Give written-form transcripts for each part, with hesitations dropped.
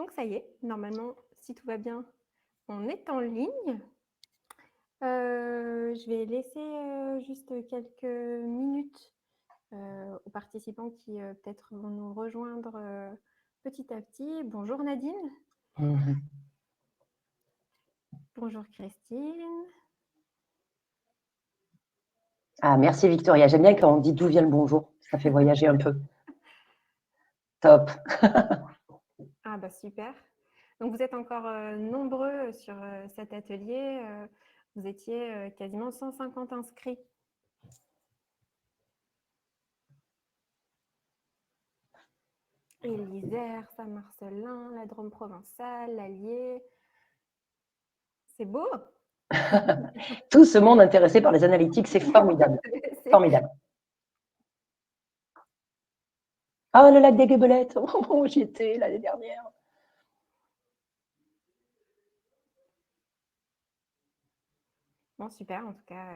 Donc ça y est, normalement, si tout va bien, on est en ligne. Je vais laisser juste quelques minutes aux participants qui peut-être vont nous rejoindre petit à petit. Bonjour Nadine. Bonjour Christine. Ah, merci Victoria. J'aime bien quand on dit d'où vient le bonjour. Ça fait voyager un peu. Top. Ah bah super. Donc vous êtes encore nombreux sur cet atelier. Vous étiez quasiment 150 inscrits. Et l'Isère, Saint-Marcelin, la Drôme provençale, l'Allier. C'est beau. Tout ce monde intéressé par les analytiques, c'est formidable. Formidable. Ah, le lac des Guebelettes, où j'y étais l'année dernière. Bon, super. En tout cas,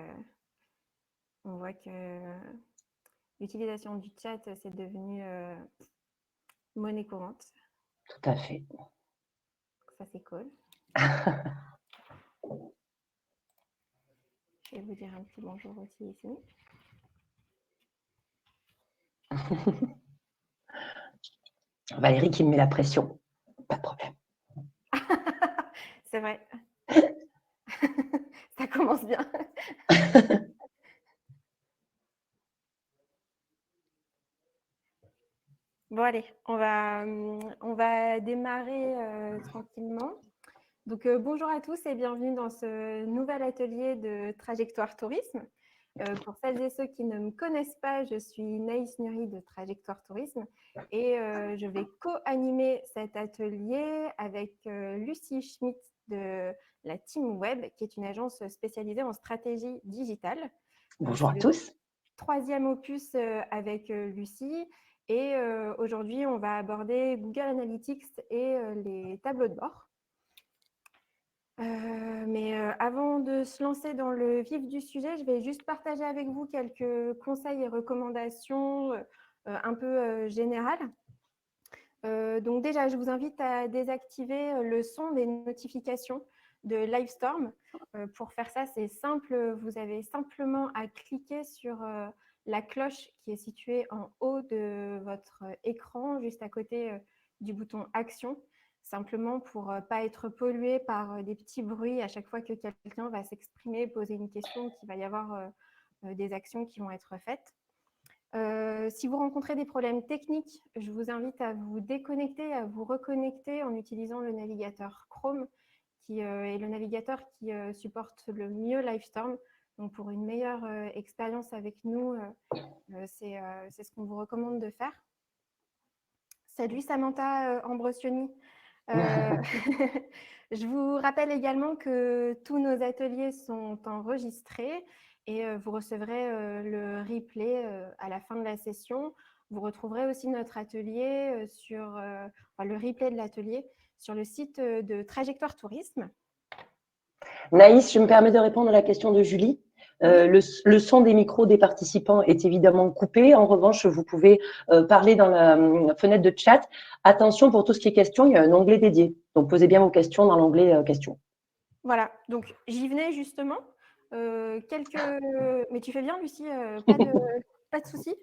on voit que l'utilisation du chat, c'est devenu monnaie courante. Tout à fait. Ça, c'est cool. Je vais vous dire un petit bonjour aussi ici. Valérie qui me met la pression. Pas de problème. C'est vrai. Ça commence bien. Bon, allez, on va démarrer tranquillement. Donc, bonjour à tous et bienvenue dans ce nouvel atelier de Trajectoire Tourisme. Pour celles et ceux qui ne me connaissent pas, je suis Naïs Nuri de Trajectoire Tourisme et je vais co-animer cet atelier avec Lucie Schmitt de la Team Web, qui est une agence spécialisée en stratégie digitale. Bonjour à C'est le tous. 3e opus avec Lucie et aujourd'hui, on va aborder Google Analytics et les tableaux de bord. Mais avant de se lancer dans le vif du sujet, je vais juste partager avec vous quelques conseils et recommandations un peu générales. Donc déjà, je vous invite à désactiver le son des notifications de Livestorm. Pour faire ça, c'est simple. Vous avez simplement à cliquer sur la cloche qui est située en haut de votre écran, juste à côté du bouton Action, simplement pour ne pas être pollué par des petits bruits à chaque fois que quelqu'un va s'exprimer, poser une question, qu'il va y avoir des actions qui vont être faites. Si vous rencontrez des problèmes techniques, je vous invite à vous déconnecter, à vous reconnecter en utilisant le navigateur Chrome, qui est le navigateur qui supporte le mieux Livestorm. Donc, pour une meilleure expérience avec nous, c'est ce qu'on vous recommande de faire. Salut Samantha Ambrosioni. Je vous rappelle également que tous nos ateliers sont enregistrés et vous recevrez le replay à la fin de la session. Vous retrouverez aussi notre atelier le replay de l'atelier sur le site de Trajectoire Tourisme. Naïs, je me permets de répondre à la question de Julie. Oui. Le son des micros des participants est évidemment coupé. En revanche, vous pouvez parler dans la fenêtre de chat. Attention, pour tout ce qui est questions, il y a un onglet dédié. Donc, posez bien vos questions dans l'onglet questions. Voilà, donc j'y venais justement. Mais tu fais bien, Lucie, pas de souci.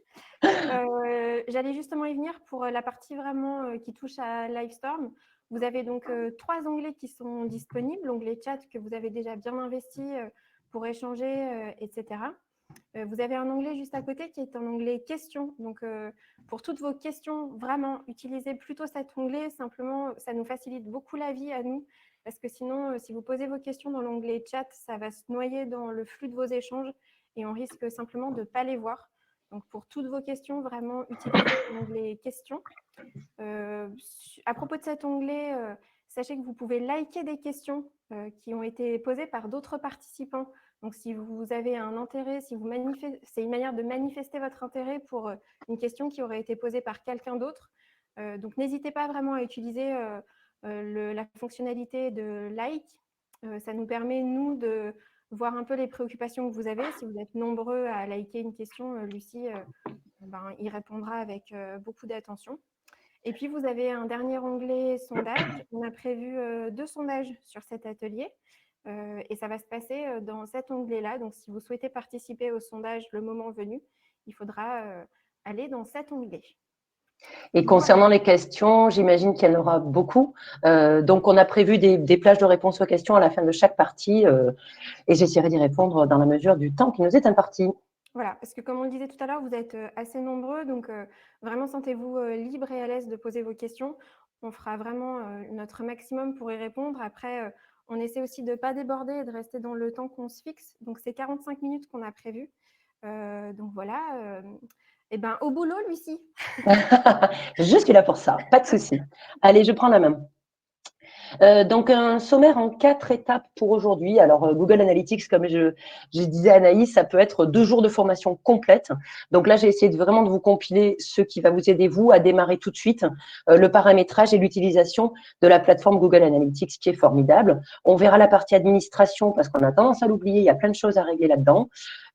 J'allais justement y venir pour la partie vraiment qui touche à Livestorm. Vous avez donc 3 onglets qui sont disponibles. L'onglet chat que vous avez déjà bien investi pour échanger, etc. Vous avez un onglet juste à côté qui est un onglet questions. Donc, pour toutes vos questions, vraiment, utilisez plutôt cet onglet. Simplement, ça nous facilite beaucoup la vie à nous. Parce que sinon, si vous posez vos questions dans l'onglet chat, ça va se noyer dans le flux de vos échanges et on risque simplement de ne pas les voir. Donc, pour toutes vos questions, vraiment, utilisez l'onglet questions. À propos de cet onglet, sachez que vous pouvez liker des questions qui ont été posées par d'autres participants. Donc, si vous avez un intérêt, c'est une manière de manifester votre intérêt pour une question qui aurait été posée par quelqu'un d'autre. Donc, n'hésitez pas vraiment à utiliser la fonctionnalité de like. Ça nous permet, nous, de voir un peu les préoccupations que vous avez. Si vous êtes nombreux à liker une question, Lucie y répondra avec beaucoup d'attention. Et puis, vous avez un dernier onglet sondage. On a prévu 2 sondages sur cet atelier et ça va se passer dans cet onglet-là. Donc, si vous souhaitez participer au sondage le moment venu, il faudra aller dans cet onglet. Et concernant les questions, j'imagine qu'il y en aura beaucoup. Donc, on a prévu des plages de réponse aux questions à la fin de chaque partie et j'essaierai d'y répondre dans la mesure du temps qui nous est imparti. Voilà, parce que comme on le disait tout à l'heure, vous êtes assez nombreux, donc vraiment sentez-vous libre et à l'aise de poser vos questions. On fera vraiment notre maximum pour y répondre. Après, on essaie aussi de ne pas déborder et de rester dans le temps qu'on se fixe. Donc, c'est 45 minutes qu'on a prévu. Donc voilà, et ben au boulot, Lucie. Je suis là pour ça, pas de souci. Allez, je prends la main. Donc, un sommaire en 4 étapes pour aujourd'hui. Alors, Google Analytics, comme je disais à Anaïs, ça peut être 2 jours de formation complète. Donc là, j'ai essayé vraiment de vous compiler ce qui va vous aider, vous, à démarrer tout de suite le paramétrage et l'utilisation de la plateforme Google Analytics, qui est formidable. On verra la partie administration, parce qu'on a tendance à l'oublier, il y a plein de choses à régler là-dedans.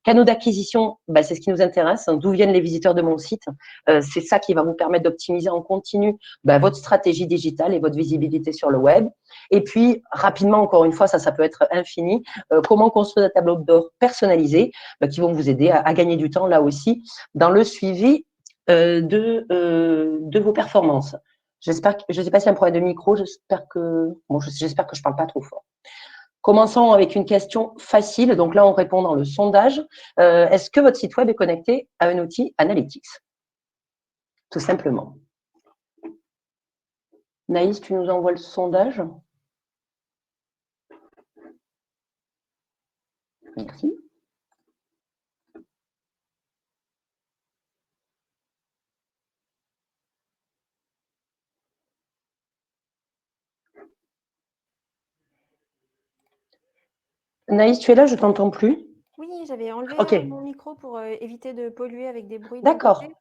Canaux d'acquisition, c'est ce qui nous intéresse. D'où viennent les visiteurs de mon site? C'est ça qui va vous permettre d'optimiser en continu votre stratégie digitale et votre visibilité sur le web. Et puis, rapidement, encore une fois, ça peut être infini, comment construire des tableaux de bord personnalisés qui vont vous aider à gagner du temps, là aussi, dans le suivi de vos performances. J'espère que, je ne sais pas s'il y a un problème de micro, j'espère que je ne parle pas trop fort. Commençons avec une question facile. Donc là, on répond dans le sondage. Est-ce que votre site web est connecté à un outil Analytics? Tout simplement. Naïs, tu nous envoies le sondage? Merci. Naïs, tu es là? Je ne t'entends plus. Oui, j'avais enlevé mon micro pour éviter de polluer avec des bruits de mon côté.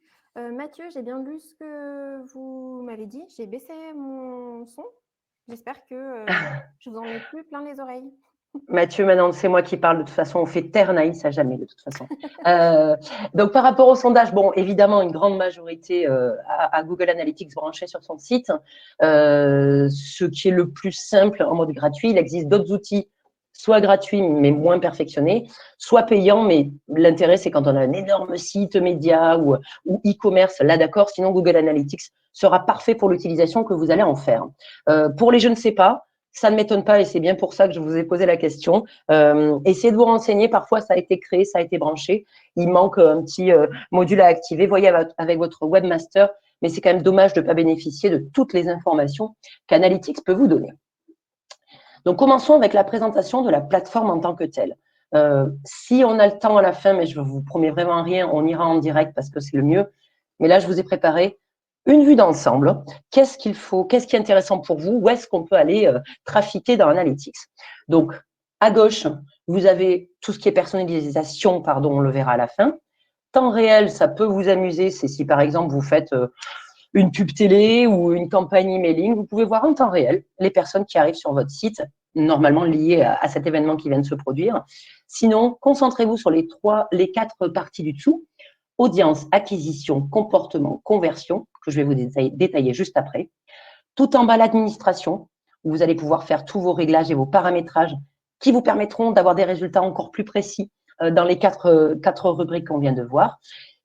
Mathieu, j'ai bien lu ce que vous m'avez dit. J'ai baissé mon son. J'espère que je vous en mets plus plein les oreilles. Mathieu, maintenant, c'est moi qui parle. De toute façon, on fait taire Naïs à jamais, de toute façon. Donc, par rapport au sondage, bon, évidemment, une grande majorité à Google Analytics branchée sur son site. Ce qui est le plus simple en mode gratuit. Il existe d'autres outils, soit gratuits, mais moins perfectionnés, soit payants, mais l'intérêt, c'est quand on a un énorme site média ou e-commerce, là, d'accord. Sinon, Google Analytics sera parfait pour l'utilisation que vous allez en faire. Pour les je ne sais pas, ça ne m'étonne pas et c'est bien pour ça que je vous ai posé la question. Essayez de vous renseigner. Parfois, ça a été créé, ça a été branché. Il manque un petit module à activer. Voyez avec votre webmaster, mais c'est quand même dommage de ne pas bénéficier de toutes les informations qu'Analytics peut vous donner. Donc, commençons avec la présentation de la plateforme en tant que telle. Si on a le temps à la fin, mais je ne vous promets vraiment rien, on ira en direct parce que c'est le mieux. Mais là, je vous ai préparé une vue d'ensemble. Qu'est-ce qu'il faut? Qu'est-ce qui est intéressant pour vous? Où est-ce qu'on peut aller trafiquer dans Analytics? Donc, à gauche, vous avez tout ce qui est personnalisation, pardon, on le verra à la fin. Temps réel, ça peut vous amuser. C'est si, par exemple, vous faites une pub télé ou une campagne emailing, vous pouvez voir en temps réel les personnes qui arrivent sur votre site, normalement liées à cet événement qui vient de se produire. Sinon, concentrez-vous sur les 4 parties du dessous. Audience, acquisition, comportement, conversion, que je vais vous détailler juste après. Tout en bas, l'administration, où vous allez pouvoir faire tous vos réglages et vos paramétrages qui vous permettront d'avoir des résultats encore plus précis dans les 4 rubriques qu'on vient de voir.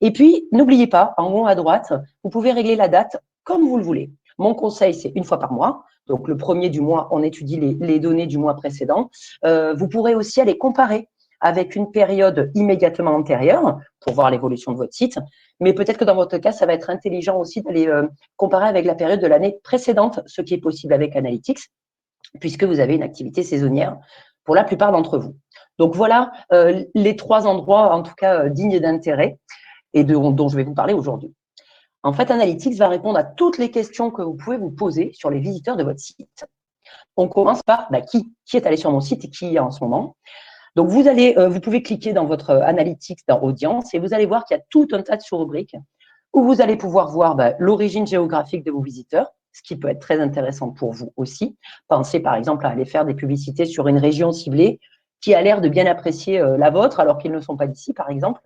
Et puis, n'oubliez pas, en haut à droite, vous pouvez régler la date comme vous le voulez. Mon conseil, c'est 1 fois par mois. Donc, le premier du mois, on étudie les données du mois précédent. Vous pourrez aussi aller comparer avec une période immédiatement antérieure pour voir l'évolution de votre site. Mais peut-être que dans votre cas, ça va être intelligent aussi d'aller comparer avec la période de l'année précédente, ce qui est possible avec Analytics, puisque vous avez une activité saisonnière pour la plupart d'entre vous. Donc voilà les 3 endroits, en tout cas, dignes d'intérêt et dont je vais vous parler aujourd'hui. En fait, Analytics va répondre à toutes les questions que vous pouvez vous poser sur les visiteurs de votre site. On commence par qui est allé sur mon site et qui y est en ce moment. Donc, vous pouvez cliquer dans votre Analytics, dans Audience, et vous allez voir qu'il y a tout un tas de sous-rubriques où vous allez pouvoir voir l'origine géographique de vos visiteurs, ce qui peut être très intéressant pour vous aussi. Pensez par exemple à aller faire des publicités sur une région ciblée qui a l'air de bien apprécier la vôtre alors qu'ils ne sont pas d'ici, par exemple.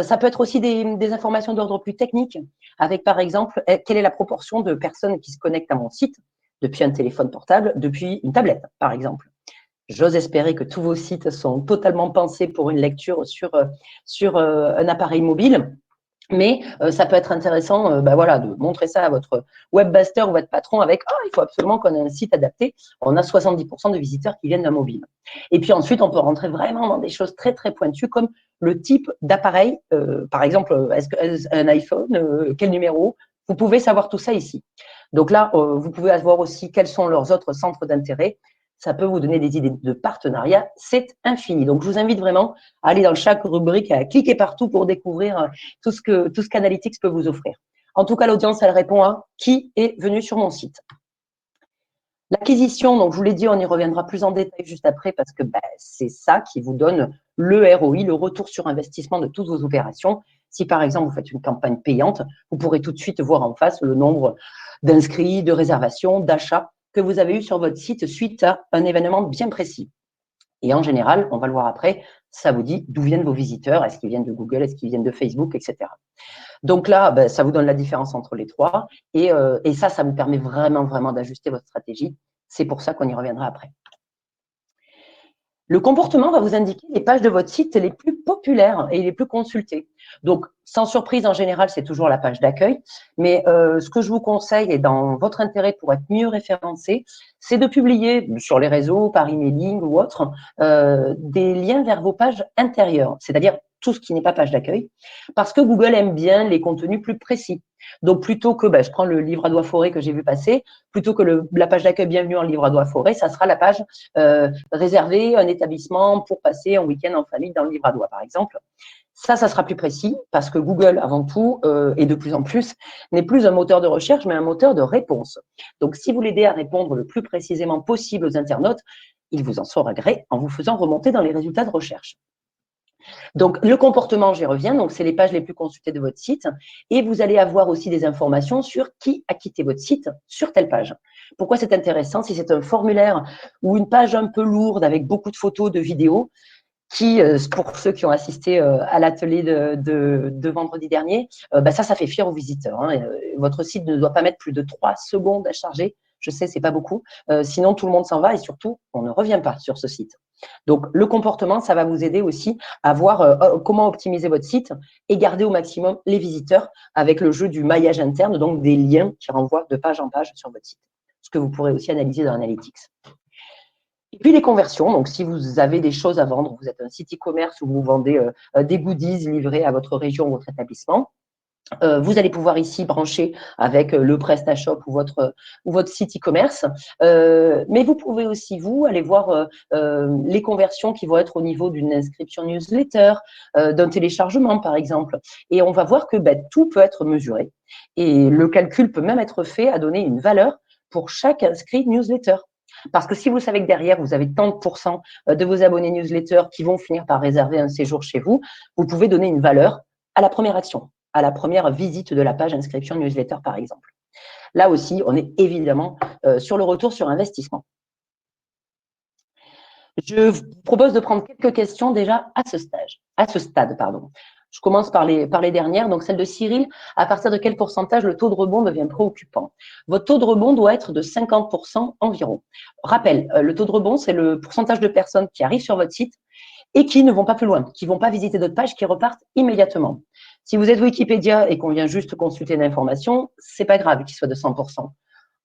Ça peut être aussi des informations d'ordre plus technique, avec par exemple, quelle est la proportion de personnes qui se connectent à mon site depuis un téléphone portable, depuis une tablette, par exemple. J'ose espérer que tous vos sites sont totalement pensés pour une lecture sur un appareil mobile. Mais ça peut être intéressant voilà, de montrer ça à votre webmaster ou votre patron avec « Ah, il faut absolument qu'on ait un site adapté ». On a 70% de visiteurs qui viennent d'un mobile. Et puis ensuite, on peut rentrer vraiment dans des choses très, très pointues comme le type d'appareil. Par exemple, est-ce qu'un iPhone, quel numéro? Vous pouvez savoir tout ça ici. Donc là, vous pouvez voir aussi quels sont leurs autres centres d'intérêt. Ça peut vous donner des idées de partenariat. C'est infini. Donc, je vous invite vraiment à aller dans chaque rubrique, à cliquer partout pour découvrir tout ce qu'Analytics peut vous offrir. En tout cas, l'audience, elle répond à qui est venu sur mon site. L'acquisition, donc je vous l'ai dit, on y reviendra plus en détail juste après parce que c'est ça qui vous donne le ROI, le retour sur investissement de toutes vos opérations. Si par exemple vous faites une campagne payante, vous pourrez tout de suite voir en face le nombre d'inscrits, de réservations, d'achats que vous avez eu sur votre site suite à un événement bien précis. Et en général, on va le voir après, ça vous dit d'où viennent vos visiteurs, est-ce qu'ils viennent de Google, est-ce qu'ils viennent de Facebook, etc. Donc là, ça vous donne la différence entre les trois et ça vous permet vraiment, vraiment d'ajuster votre stratégie. C'est pour ça qu'on y reviendra après. Le comportement va vous indiquer les pages de votre site les plus populaires et les plus consultées. Donc, sans surprise, en général, c'est toujours la page d'accueil. Mais ce que je vous conseille, et dans votre intérêt pour être mieux référencé, c'est de publier sur les réseaux, par emailing ou autre, des liens vers vos pages intérieures, c'est-à-dire tout ce qui n'est pas page d'accueil, parce que Google aime bien les contenus plus précis. Donc, plutôt que, je prends le livre à doigt forêt que j'ai vu passer, plutôt que la page d'accueil bienvenue en livre à doigt forêt, ça sera la page réserver un établissement pour passer un week-end en famille dans le livre à doigt, par exemple. Ça sera plus précis parce que Google, avant tout, et de plus en plus, n'est plus un moteur de recherche, mais un moteur de réponse. Donc, si vous l'aidez à répondre le plus précisément possible aux internautes, il vous en saura gré en vous faisant remonter dans les résultats de recherche. Donc, le comportement, j'y reviens. Donc, c'est les pages les plus consultées de votre site. Et vous allez avoir aussi des informations sur qui a quitté votre site sur telle page. Pourquoi c'est intéressant? Si c'est un formulaire ou une page un peu lourde avec beaucoup de photos, de vidéos, qui, pour ceux qui ont assisté à l'atelier de vendredi dernier, ça fait fuir aux visiteurs. Hein. Votre site ne doit pas mettre plus de 3 secondes à charger. Je sais, c'est pas beaucoup. Sinon, tout le monde s'en va et surtout, on ne revient pas sur ce site. Donc, le comportement, ça va vous aider aussi à voir comment optimiser votre site et garder au maximum les visiteurs avec le jeu du maillage interne, donc des liens qui renvoient de page en page sur votre site. Ce que vous pourrez aussi analyser dans Analytics. Et puis les conversions, donc si vous avez des choses à vendre, vous êtes un site e-commerce où vous vendez des goodies livrés à votre région ou votre établissement, vous allez pouvoir ici brancher avec le PrestaShop ou votre site e-commerce. Mais vous pouvez aussi, vous, aller voir les conversions qui vont être au niveau d'une inscription newsletter, d'un téléchargement, par exemple. Et on va voir que tout peut être mesuré. Et le calcul peut même être fait à donner une valeur pour chaque inscrit newsletter. Parce que si vous savez que derrière, vous avez tant de pourcents de vos abonnés newsletter qui vont finir par réserver un séjour chez vous, vous pouvez donner une valeur à la première action, à la première visite de la page inscription newsletter, par exemple. Là aussi, on est évidemment sur le retour sur investissement. Je vous propose de prendre quelques questions déjà à ce stade. Je commence par les dernières. Donc, celle de Cyril, à partir de quel pourcentage le taux de rebond devient préoccupant? Votre taux de rebond doit être de 50% environ. Rappel, le taux de rebond, c'est le pourcentage de personnes qui arrivent sur votre site et qui ne vont pas plus loin, qui ne vont pas visiter d'autres pages, qui repartent immédiatement. Si vous êtes Wikipédia et qu'on vient juste consulter une information, ce n'est pas grave qu'il soit de 100%.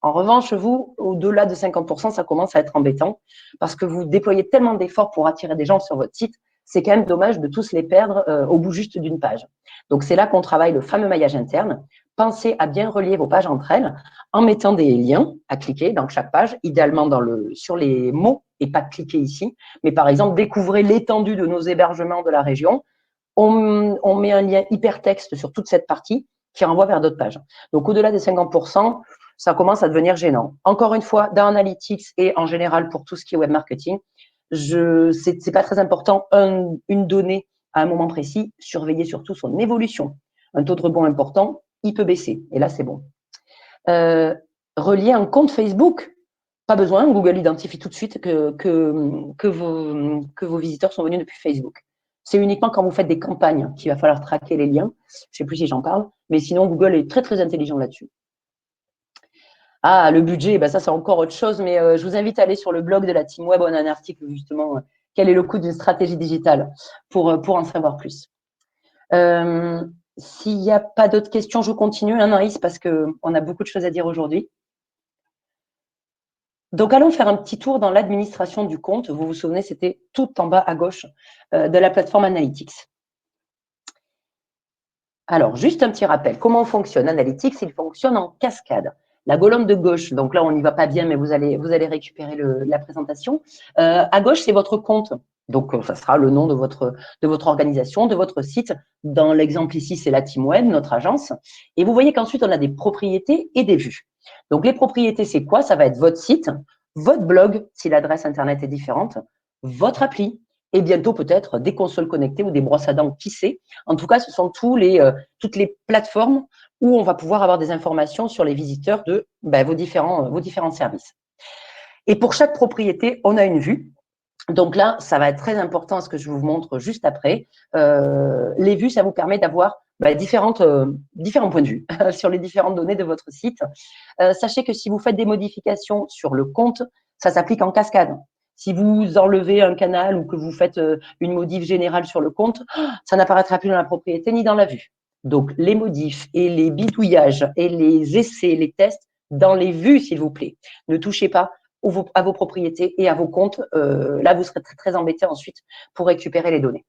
En revanche, vous, au-delà de 50%, ça commence à être embêtant parce que vous déployez tellement d'efforts pour attirer des gens sur votre site, c'est quand même dommage de tous les perdre au bout juste d'une page. Donc, c'est là qu'on travaille le fameux maillage interne. Pensez à bien relier vos pages entre elles en mettant des liens à cliquer dans chaque page, idéalement sur les mots et pas cliquer ici. Mais par exemple, découvrez l'étendue de nos hébergements de la région. On met un lien hypertexte sur toute cette partie qui renvoie vers d'autres pages. Donc, au-delà des 50%, ça commence à devenir gênant. Encore une fois, dans Analytics et en général pour tout ce qui est web marketing, c'est pas très important une donnée à un moment précis. Surveillez surtout son évolution. Un taux de rebond important, il peut baisser. Et là, c'est bon. Relier un compte Facebook, pas besoin. Google identifie tout de suite que vos visiteurs sont venus depuis Facebook. C'est uniquement quand vous faites des campagnes qu'il va falloir traquer les liens. Je ne sais plus si j'en parle, mais sinon, Google est très, très intelligent là-dessus. Ah, le budget, ça, c'est encore autre chose, mais je vous invite à aller sur le blog de la Team Web. On a un article, justement, quel est le coût d'une stratégie digitale pour en savoir plus. S'il n'y a pas d'autres questions, je continue, Anaïs, parce qu'on a beaucoup de choses à dire aujourd'hui. Donc, allons faire un petit tour dans l'administration du compte. Vous vous souvenez, c'était tout en bas à gauche de la plateforme Analytics. Alors, juste un petit rappel. Comment fonctionne Analytics? Il fonctionne en cascade. La colonne de gauche, donc là, on n'y va pas bien, mais vous allez récupérer la présentation. À gauche, c'est votre compte. Donc, ça sera le nom de votre organisation, de votre site. Dans l'exemple ici, c'est la Team Web, notre agence. Et vous voyez qu'ensuite, on a des propriétés et des vues. Donc, les propriétés, c'est quoi? Ça va être votre site, votre blog, si l'adresse Internet est différente, votre appli, et bientôt peut-être des consoles connectées ou des brosses à dents, qui sait. En tout cas, ce sont toutes les plateformes où on va pouvoir avoir des informations sur les visiteurs de vos différents services. Et pour chaque propriété, on a une vue. Donc là, ça va être très important, ce que je vous montre juste après. Les vues, ça vous permet d'avoir différents points de vue sur les différentes données de votre site. Sachez que si vous faites des modifications sur le compte, ça s'applique en cascade. Si vous enlevez un canal ou que vous faites une modif générale sur le compte, ça n'apparaîtra plus dans la propriété ni dans la vue. Donc, les modifs et les bidouillages et les essais, les tests, dans les vues, s'il vous plaît. Ne touchez pas à vos propriétés et à vos comptes. Là, vous serez très, très embêté ensuite pour récupérer les données.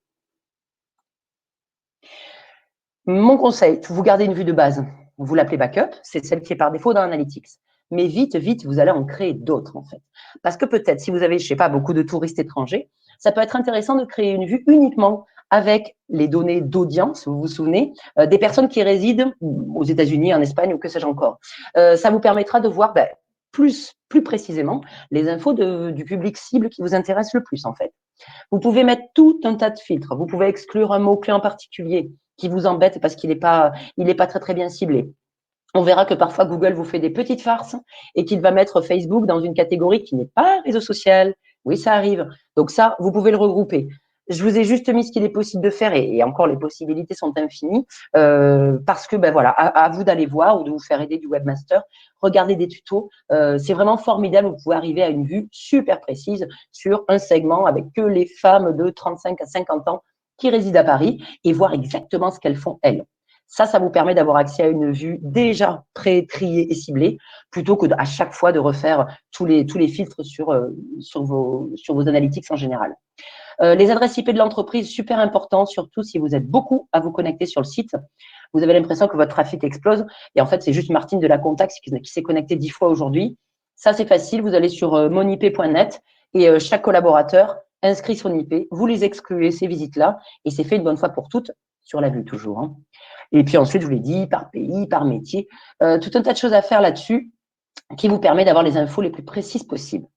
Mon conseil, vous gardez une vue de base. Vous l'appelez backup, c'est celle qui est par défaut dans Analytics. Mais vite, vous allez en créer d'autres, en fait. Parce que peut-être, si vous avez, je ne sais pas, beaucoup de touristes étrangers, ça peut être intéressant de créer une vue uniquement avec les données d'audience, vous vous souvenez, des personnes qui résident aux États-Unis, en Espagne ou que sais-je encore. Ça vous permettra de voir plus précisément les infos du public cible qui vous intéresse le plus, en fait. Vous pouvez mettre tout un tas de filtres. Vous pouvez exclure un mot-clé en particulier qui vous embête parce qu'il n'est pas très, très bien ciblé. On verra que parfois Google vous fait des petites farces et qu'il va mettre Facebook dans une catégorie qui n'est pas réseau social. Oui, ça arrive. Donc ça, vous pouvez le regrouper. Je vous ai juste mis ce qu'il est possible de faire et encore les possibilités sont infinies parce que voilà, à vous d'aller voir ou de vous faire aider du webmaster. Regardez des tutos. C'est vraiment formidable. Vous pouvez arriver à une vue super précise sur un segment avec que les femmes de 35 à 50 ans qui résident à Paris et voir exactement ce qu'elles font elles. Ça vous permet d'avoir accès à une vue déjà pré-triée et ciblée, plutôt que à chaque fois de refaire tous les filtres sur vos analytics en général. Les adresses IP de l'entreprise, super important, surtout si vous êtes beaucoup à vous connecter sur le site. Vous avez l'impression que votre trafic explose. Et en fait, c'est juste Martine de la Contact qui s'est connectée 10 fois aujourd'hui. Ça, c'est facile. Vous allez sur monip.net et chaque collaborateur inscrit son IP. Vous les excluez, ces visites-là. Et c'est fait une bonne fois pour toutes, sur la vue toujours. Hein. Et puis ensuite, je vous l'ai dit, par pays, par métier. Tout un tas de choses à faire là-dessus qui vous permet d'avoir les infos les plus précises possibles.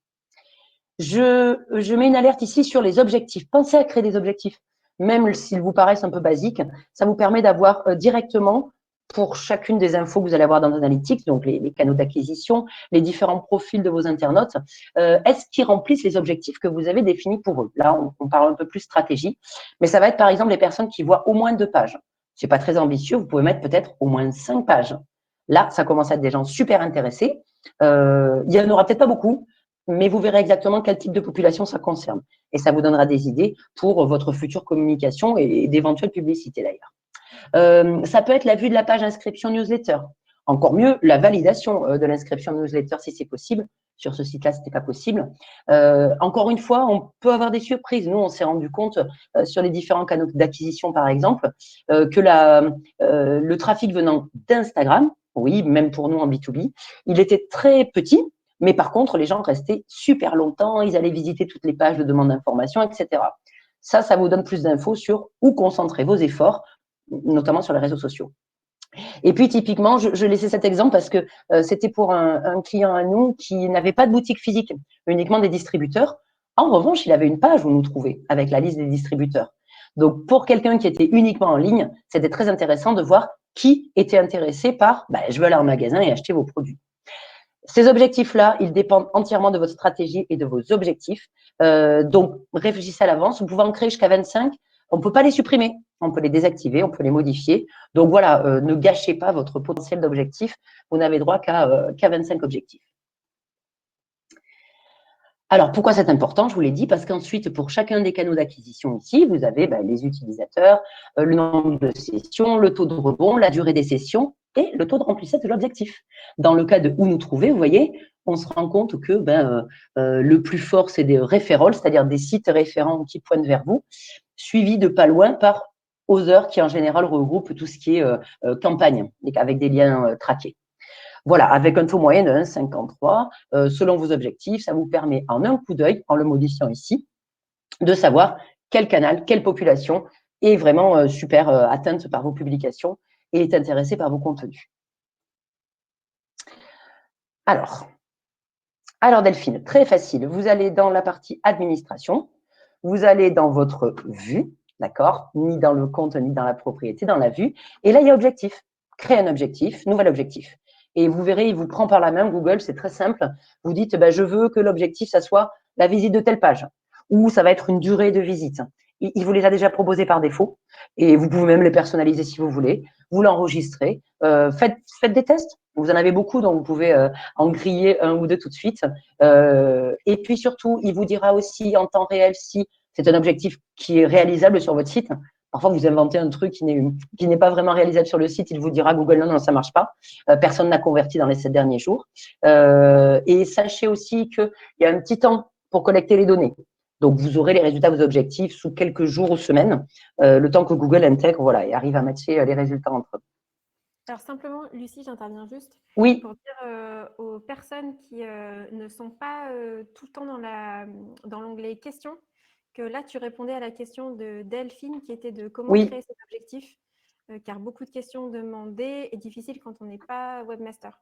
Je mets une alerte ici sur les objectifs. Pensez à créer des objectifs, même s'ils vous paraissent un peu basiques. Ça vous permet d'avoir directement, pour chacune des infos que vous allez avoir dans Analytics, donc les canaux d'acquisition, les différents profils de vos internautes, est-ce qu'ils remplissent les objectifs que vous avez définis pour eux? Là, on parle un peu plus stratégie, mais ça va être par exemple les personnes qui voient au moins 2 pages. C'est pas très ambitieux, vous pouvez mettre peut-être au moins 5 pages. Là, ça commence à être des gens super intéressés. Il n'y en aura peut-être pas beaucoup, mais vous verrez exactement quel type de population ça concerne. Et ça vous donnera des idées pour votre future communication et d'éventuelles publicités d'ailleurs. Ça peut être la vue de la page inscription newsletter. Encore mieux, la validation de l'inscription newsletter si c'est possible. Sur ce site-là, ce n'était pas possible. Encore une fois, on peut avoir des surprises. Nous, on s'est rendu compte sur les différents canaux d'acquisition, par exemple, que le trafic venant d'Instagram, oui, même pour nous en B2B, il était très petit. Mais par contre, les gens restaient super longtemps, ils allaient visiter toutes les pages de demande d'information, etc. Ça vous donne plus d'infos sur où concentrer vos efforts, notamment sur les réseaux sociaux. Et puis, typiquement, je laissais cet exemple parce que c'était pour un client à nous qui n'avait pas de boutique physique, uniquement des distributeurs. En revanche, il avait une page où nous trouvait avec la liste des distributeurs. Donc, pour quelqu'un qui était uniquement en ligne, c'était très intéressant de voir qui était intéressé par « je veux aller en magasin et acheter vos produits ». Ces objectifs-là, ils dépendent entièrement de votre stratégie et de vos objectifs. Donc, réfléchissez à l'avance. Vous pouvez en créer jusqu'à 25. On ne peut pas les supprimer, on peut les désactiver, on peut les modifier. Donc voilà, ne gâchez pas votre potentiel d'objectifs. Vous n'avez droit qu'à 25 objectifs. Alors, pourquoi c'est important? Je vous l'ai dit, parce qu'ensuite, pour chacun des canaux d'acquisition ici, vous avez les utilisateurs, le nombre de sessions, le taux de rebond, la durée des sessions et le taux de remplissage de l'objectif. Dans le cas de où nous trouver, vous voyez, on se rend compte que le plus fort, c'est des référents, c'est-à-dire des sites référents qui pointent vers vous, suivi de pas loin par Other, qui en général regroupe tout ce qui est campagne, avec des liens traqués. Voilà, avec un taux moyen de 1,53, selon vos objectifs, ça vous permet en un coup d'œil, en le modifiant ici, de savoir quel canal, quelle population est vraiment super atteinte par vos publications et est intéressée par vos contenus. Alors Delphine, très facile. Vous allez dans la partie administration, vous allez dans votre vue, d'accord? Ni dans le compte, ni dans la propriété, dans la vue. Et là, il y a objectif. Créer un objectif, nouvel objectif. Et vous verrez, il vous prend par la main, Google, c'est très simple. Vous dites, je veux que l'objectif, ça soit la visite de telle page, ou ça va être une durée de visite. Il vous les a déjà proposés par défaut, et vous pouvez même les personnaliser si vous voulez. Vous l'enregistrez, faites des tests. Vous en avez beaucoup, donc vous pouvez en griller un ou deux tout de suite. Et puis surtout, il vous dira aussi en temps réel si c'est un objectif qui est réalisable sur votre site. Parfois, vous inventez un truc qui n'est pas vraiment réalisable sur le site. Il vous dira Google, non, ça marche pas. Personne n'a converti dans les 7 derniers jours. Et sachez aussi qu'il y a un petit temps pour collecter les données. Donc, vous aurez les résultats de vos objectifs sous quelques jours ou semaines, le temps que Google intègre et arrive à matcher les résultats entre eux. Alors simplement, Lucie, j'interviens juste Oui. pour dire aux personnes qui ne sont pas tout le temps dans l'onglet questions, que là, tu répondais à la question de Delphine qui était de comment créer cet objectif, car beaucoup de questions demandées est difficile quand on n'est pas webmaster.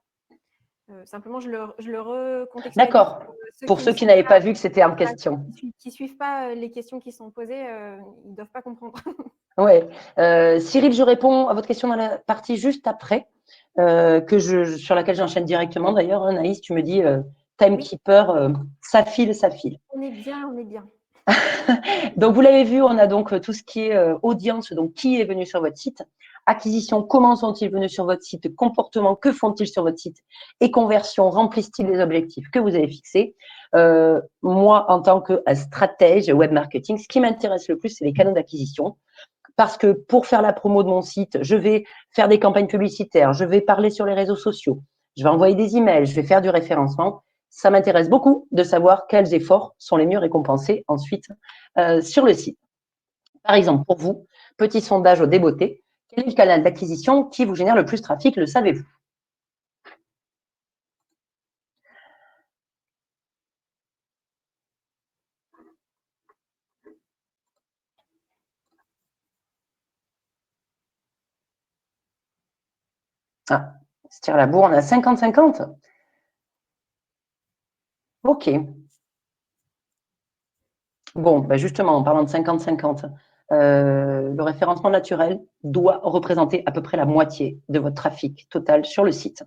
Simplement, je le recontextualise. D'accord. Pour ceux qui n'avaient pas vu que c'était en question. Qui ne suivent pas les questions qui sont posées, ils ne doivent pas comprendre. Oui. Cyril, je réponds à votre question dans la partie juste après, sur laquelle j'enchaîne directement. D'ailleurs, Anaïs, tu me dis Timekeeper, ça file. On est bien. Donc, vous l'avez vu, on a donc tout ce qui est audience, donc qui est venu sur votre site, acquisition, comment sont-ils venus sur votre site, comportement, que font-ils sur votre site, et conversion, remplissent-ils les objectifs que vous avez fixés. Moi, en tant que stratège web marketing, ce qui m'intéresse le plus, c'est les canaux d'acquisition. Parce que pour faire la promo de mon site, je vais faire des campagnes publicitaires, je vais parler sur les réseaux sociaux, je vais envoyer des emails, je vais faire du référencement. Ça m'intéresse beaucoup de savoir quels efforts sont les mieux récompensés ensuite sur le site. Par exemple, pour vous, petit sondage au débeauté, quel est le canal d'acquisition qui vous génère le plus de trafic, le savez-vous? Ah, se tire la bourre, on a 50-50. Ok. Bon, justement, en parlant de 50-50, le référencement naturel doit représenter à peu près la moitié de votre trafic total sur le site.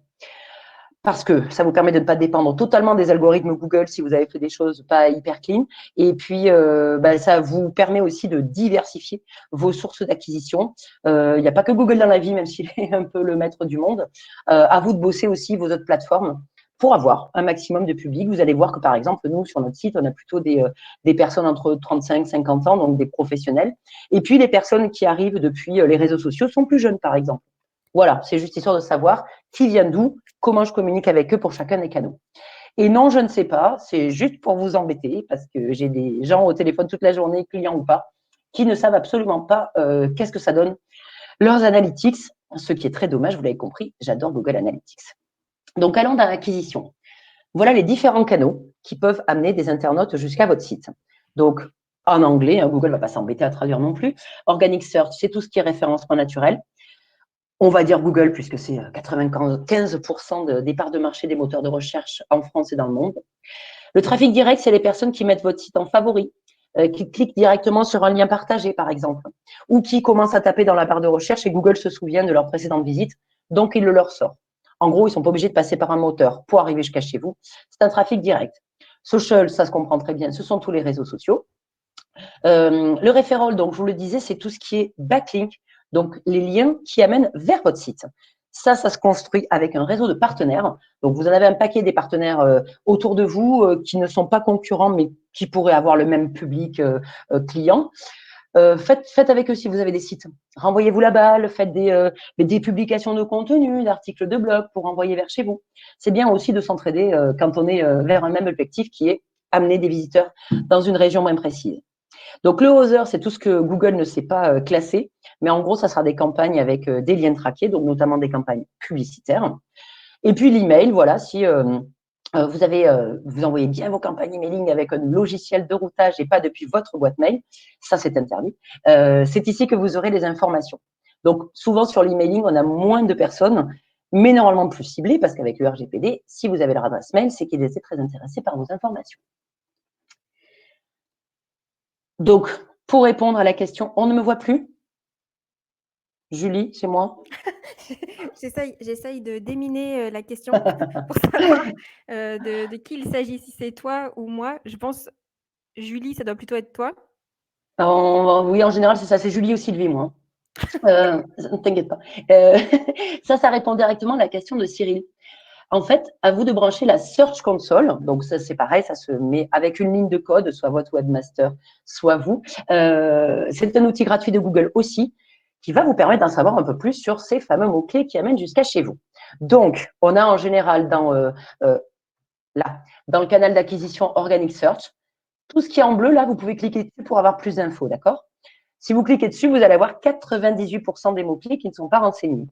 Parce que ça vous permet de ne pas dépendre totalement des algorithmes Google si vous avez fait des choses pas hyper clean. Et puis, ça vous permet aussi de diversifier vos sources d'acquisition. Il n'y a pas que Google dans la vie, même s'il est un peu le maître du monde. À vous de bosser aussi vos autres plateformes pour avoir un maximum de public. Vous allez voir que, par exemple, nous, sur notre site, on a plutôt des personnes entre 35 et 50 ans, donc des professionnels. Et puis, les personnes qui arrivent depuis les réseaux sociaux sont plus jeunes, par exemple. Voilà, c'est juste histoire de savoir qui vient d'où, comment je communique avec eux pour chacun des canaux. Et non, je ne sais pas, c'est juste pour vous embêter, parce que j'ai des gens au téléphone toute la journée, clients ou pas, qui ne savent absolument pas qu'est-ce que ça donne leurs analytics, ce qui est très dommage, vous l'avez compris, j'adore Google Analytics. Donc, allons dans l'acquisition. Voilà les différents canaux qui peuvent amener des internautes jusqu'à votre site. Donc, en anglais, Google ne va pas s'embêter à traduire non plus. Organic Search, c'est tout ce qui est référencement naturel. On va dire Google, puisque c'est 95% des parts de marché des moteurs de recherche en France et dans le monde. Le trafic direct, c'est les personnes qui mettent votre site en favori, qui cliquent directement sur un lien partagé, par exemple, ou qui commencent à taper dans la barre de recherche et Google se souvient de leur précédente visite, donc il le leur sort. En gros, ils ne sont pas obligés de passer par un moteur pour arriver jusqu'à chez vous. C'est un trafic direct. Social, ça se comprend très bien, ce sont tous les réseaux sociaux. Le referral, donc je vous le disais, c'est tout ce qui est backlink, donc les liens qui amènent vers votre site. Ça se construit avec un réseau de partenaires. Donc, vous en avez un paquet des partenaires autour de vous qui ne sont pas concurrents, mais qui pourraient avoir le même public client. Faites avec eux si vous avez des sites. Renvoyez-vous la balle, faites des publications de contenu, d'articles de blog pour envoyer vers chez vous. C'est bien aussi de s'entraider quand on est vers un même objectif qui est amener des visiteurs dans une région moins précise. Donc, le Other, c'est tout ce que Google ne sait pas classer, mais en gros, ça sera des campagnes avec des liens traqués, donc notamment des campagnes publicitaires. Et puis, l'email, voilà, si vous envoyez bien vos campagnes emailing avec un logiciel de routage et pas depuis votre boîte mail, ça, c'est interdit. C'est ici que vous aurez les informations. Donc, souvent, sur l'emailing, on a moins de personnes, mais normalement plus ciblées, parce qu'avec le RGPD, si vous avez leur adresse mail, c'est qu'ils étaient très intéressés par vos informations. Donc, pour répondre à la question, on ne me voit plus? Julie, c'est moi? J'essaye de déminer la question pour savoir de qui il s'agit, si c'est toi ou moi. Je pense, Julie, ça doit plutôt être toi. Oui, en général, c'est ça. C'est Julie ou Sylvie, moi. Ne t'inquiète pas. Ça répond directement à la question de Cyril. En fait, à vous de brancher la Search Console. Donc, ça, c'est pareil, ça se met avec une ligne de code, soit votre webmaster, soit vous. C'est un outil gratuit de Google aussi, qui va vous permettre d'en savoir un peu plus sur ces fameux mots-clés qui amènent jusqu'à chez vous. Donc, on a en général dans le canal d'acquisition Organic Search, tout ce qui est en bleu, là, vous pouvez cliquer dessus pour avoir plus d'infos, d'accord? Si vous cliquez dessus, vous allez avoir 98% des mots-clés qui ne sont pas renseignés.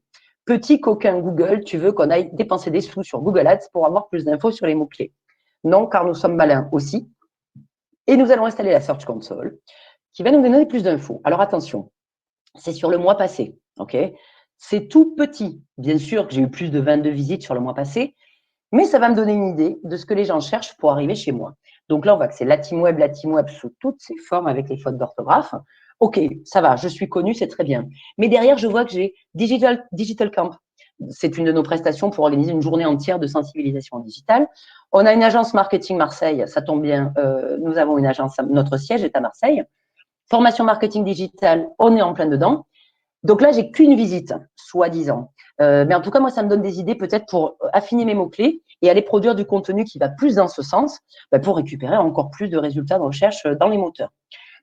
Petit coquin Google, tu veux qu'on aille dépenser des sous sur Google Ads pour avoir plus d'infos sur les mots-clés? Non, car nous sommes malins aussi. Et nous allons installer la Search Console qui va nous donner plus d'infos. Alors attention, c'est sur le mois passé, ok? C'est tout petit. Bien sûr que j'ai eu plus de 22 visites sur le mois passé, mais ça va me donner une idée de ce que les gens cherchent pour arriver chez moi. Donc là, on voit que c'est la team web sous toutes ses formes avec les fautes d'orthographe. OK, ça va, je suis connue, c'est très bien. Mais derrière, je vois que j'ai Digital Camp. C'est une de nos prestations pour organiser une journée entière de sensibilisation digitale. On a une agence marketing Marseille, ça tombe bien, nous avons une agence, notre siège est à Marseille. Formation marketing digital, on est en plein dedans. Donc là, j'ai qu'une visite, soi-disant. Mais en tout cas, moi, ça me donne des idées peut-être pour affiner mes mots-clés et aller produire du contenu qui va plus dans ce sens pour récupérer encore plus de résultats de recherche dans les moteurs.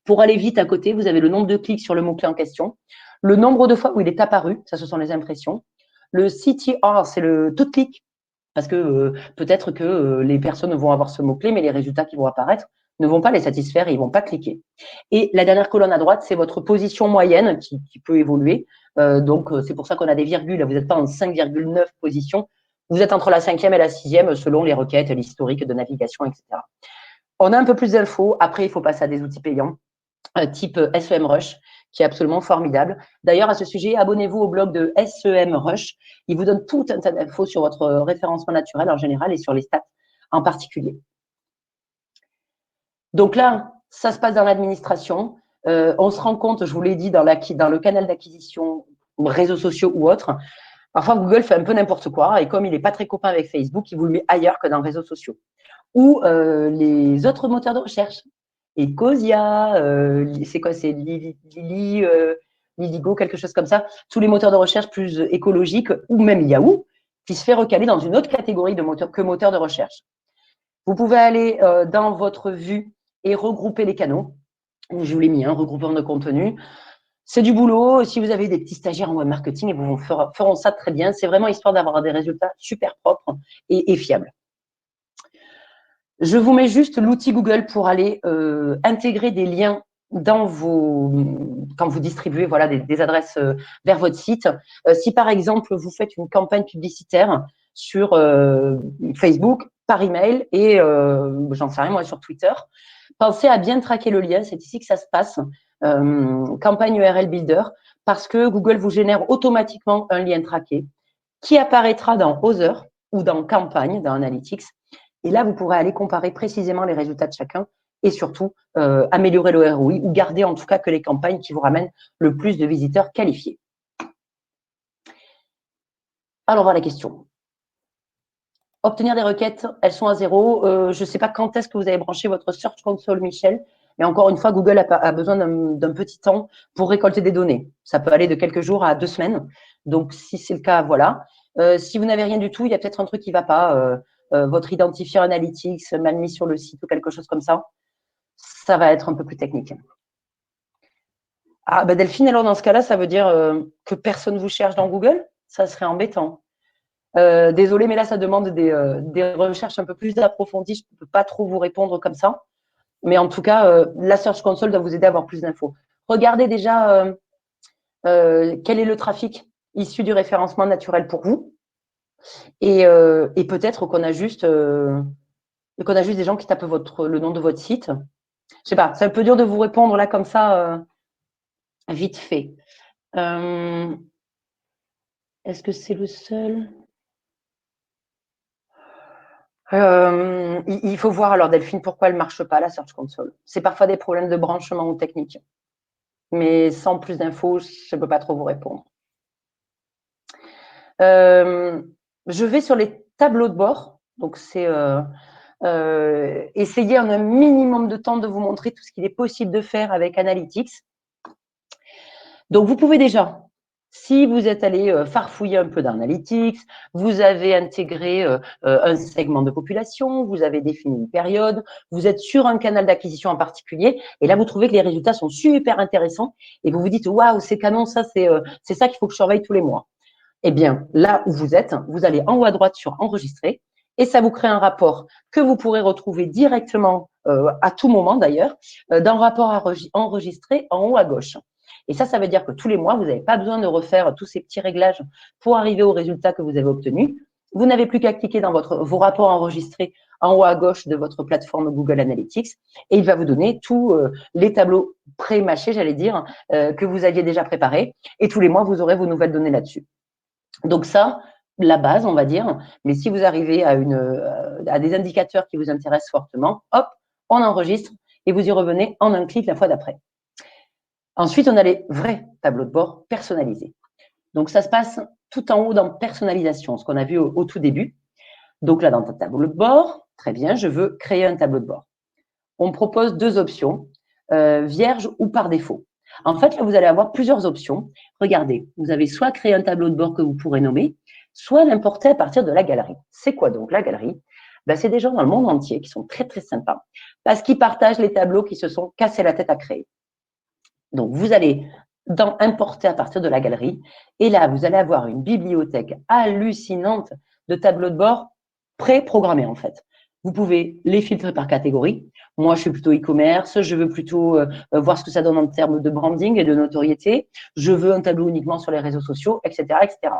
Pour aller vite à côté, vous avez le nombre de clics sur le mot-clé en question, le nombre de fois où il est apparu, ça ce sont les impressions. Le CTR, c'est le taux de clic, parce que peut-être que les personnes vont avoir ce mot-clé, mais les résultats qui vont apparaître ne vont pas les satisfaire et ils ne vont pas cliquer. Et la dernière colonne à droite, c'est votre position moyenne qui peut évoluer. Donc, c'est pour ça qu'on a des virgules. Vous n'êtes pas en 5,9 position. Vous êtes entre la 5e et la 6e selon les requêtes, l'historique de navigation, etc. On a un peu plus d'infos. Après, il faut passer à des outils payants, type SEMrush, qui est absolument formidable. D'ailleurs, à ce sujet, abonnez-vous au blog de SEMrush. Il vous donne tout un tas d'infos sur votre référencement naturel en général et sur les stats en particulier. Donc là, ça se passe dans l'administration. On se rend compte, je vous l'ai dit, dans le canal d'acquisition, réseaux sociaux ou autres. Parfois, Google fait un peu n'importe quoi et comme il n'est pas très copain avec Facebook, il vous le met ailleurs que dans les réseaux sociaux. Ou les autres moteurs de recherche. Ecosia, c'est quoi? C'est Liligo, quelque chose comme ça. Tous les moteurs de recherche plus écologiques, ou même Yahoo, qui se fait recaler dans une autre catégorie de moteur que moteur de recherche. Vous pouvez aller dans votre vue et regrouper les canaux. Je vous l'ai mis, regroupement de contenu. C'est du boulot. Si vous avez des petits stagiaires en web marketing, ils vous feront ça très bien. C'est vraiment histoire d'avoir des résultats super propres et fiables. Je vous mets juste l'outil Google pour aller intégrer des liens dans quand vous distribuez voilà, des adresses vers votre site. Si par exemple, vous faites une campagne publicitaire sur Facebook, par email et j'en sais rien moi sur Twitter, pensez à bien traquer le lien. C'est ici que ça se passe. Campagne URL Builder, parce que Google vous génère automatiquement un lien traqué qui apparaîtra dans Other ou dans Campagne, dans Analytics. Et là, vous pourrez aller comparer précisément les résultats de chacun et surtout améliorer le ROI ou garder en tout cas que les campagnes qui vous ramènent le plus de visiteurs qualifiés. Alors, voilà la question. Obtenir des requêtes, elles sont à 0. Je ne sais pas quand est-ce que vous avez branché votre Search Console, Michel. Mais encore une fois, Google a besoin d'un petit temps pour récolter des données. Ça peut aller de quelques jours à 2 semaines. Donc, si c'est le cas, voilà. Si vous n'avez rien du tout, il y a peut-être un truc qui ne va pas. Votre identifiant Analytics mal mis sur le site ou quelque chose comme ça. Ça va être un peu plus technique. Ah, bah Delphine, alors dans ce cas-là, ça veut dire que personne vous cherche dans Google. Ça serait embêtant. Désolée, mais là, ça demande des recherches un peu plus approfondies. Je ne peux pas trop vous répondre comme ça. Mais en tout cas, la Search Console doit vous aider à avoir plus d'infos. Regardez déjà quel est le trafic issu du référencement naturel pour vous. Et peut-être qu'on a juste des gens qui tapent le nom de votre site. Je sais pas, c'est un peu dur de vous répondre là comme ça, vite fait. Est-ce que c'est le seul? Il faut voir alors, Delphine, pourquoi elle ne marche pas, la Search Console. C'est parfois des problèmes de branchement ou technique. Mais sans plus d'infos, je ne peux pas trop vous répondre. Je vais sur les tableaux de bord. Donc, c'est essayer en un minimum de temps de vous montrer tout ce qu'il est possible de faire avec Analytics. Donc, vous pouvez déjà, si vous êtes allé farfouiller un peu d'Analytics, vous avez intégré un segment de population, vous avez défini une période, vous êtes sur un canal d'acquisition en particulier, et là, vous trouvez que les résultats sont super intéressants, et vous vous dites, waouh, c'est canon, ça, c'est ça qu'il faut que je surveille tous les mois. Eh bien, là où vous êtes, vous allez en haut à droite sur Enregistrer, et ça vous crée un rapport que vous pourrez retrouver directement, à tout moment d'ailleurs, dans Rapport enregistré en haut à gauche. Et ça veut dire que tous les mois, vous n'avez pas besoin de refaire tous ces petits réglages pour arriver au résultat que vous avez obtenu. Vous n'avez plus qu'à cliquer dans vos rapports enregistrés en haut à gauche de votre plateforme Google Analytics, et il va vous donner tous les tableaux pré-mâchés, j'allais dire, que vous aviez déjà préparés. Et tous les mois, vous aurez vos nouvelles données là-dessus. Donc ça, la base, on va dire. Mais si vous arrivez à des indicateurs qui vous intéressent fortement, hop, on enregistre et vous y revenez en un clic la fois d'après. Ensuite, on a les vrais tableaux de bord personnalisés. Donc, ça se passe tout en haut dans personnalisation, ce qu'on a vu au tout début. Donc là, dans ton tableau de bord, très bien, je veux créer un tableau de bord. On me propose 2 options, vierge ou par défaut. En fait, là, vous allez avoir plusieurs options. Regardez, vous avez soit créé un tableau de bord que vous pourrez nommer, soit l'importer à partir de la galerie. C'est quoi donc la galerie? Ben, c'est des gens dans le monde entier qui sont très, très sympas parce qu'ils partagent les tableaux qui se sont cassés la tête à créer. Donc, vous allez dans Importer à partir de la galerie et là, vous allez avoir une bibliothèque hallucinante de tableaux de bord pré-programmés en fait. Vous pouvez les filtrer par catégorie. Moi, je suis plutôt e-commerce. Je veux plutôt voir ce que ça donne en termes de branding et de notoriété. Je veux un tableau uniquement sur les réseaux sociaux, etc., etc.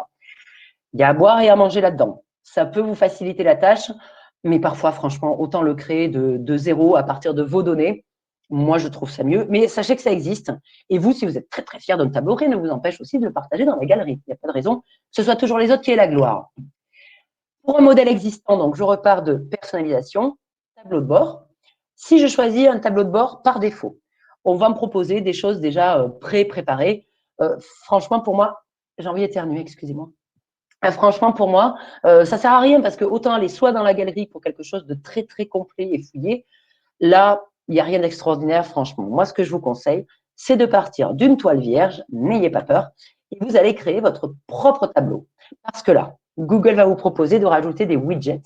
Il y a à boire et à manger là-dedans. Ça peut vous faciliter la tâche, mais parfois, franchement, autant le créer de zéro à partir de vos données. Moi, je trouve ça mieux. Mais sachez que ça existe. Et vous, si vous êtes très, très fier d'un tableau, rien ne vous empêche aussi de le partager dans la galerie. Il n'y a pas de raison que ce soit toujours les autres qui aient la gloire. Pour un modèle existant, donc, je repars de personnalisation, tableau de bord. Si je choisis un tableau de bord par défaut, on va me proposer des choses déjà pré-préparées. Franchement, pour moi, j'ai envie d'éternuer, excusez-moi. Franchement, pour moi, ça ne sert à rien parce que autant aller soit dans la galerie pour quelque chose de très, très complet et fouillé, là, il n'y a rien d'extraordinaire, franchement. Moi, ce que je vous conseille, c'est de partir d'une toile vierge, n'ayez pas peur, et vous allez créer votre propre tableau. Parce que là, Google va vous proposer de rajouter des widgets.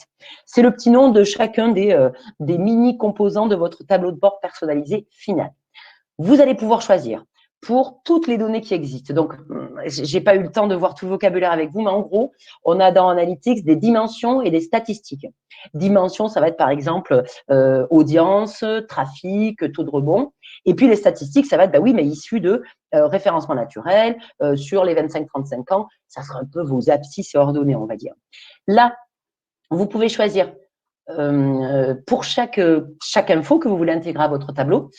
C'est le petit nom de chacun des mini-composants de votre tableau de bord personnalisé final. Vous allez pouvoir choisir pour toutes les données qui existent. Donc, je n'ai pas eu le temps de voir tout le vocabulaire avec vous, mais en gros, on a dans Analytics des dimensions et des statistiques. Dimensions, ça va être par exemple audience, trafic, taux de rebond. Et puis les statistiques, ça va être, bah oui, mais issu de référencement naturel, sur les 25-35 ans, ça sera un peu vos abscisses et ordonnées, on va dire. Là, vous pouvez choisir pour chaque info que vous voulez intégrer à votre tableau.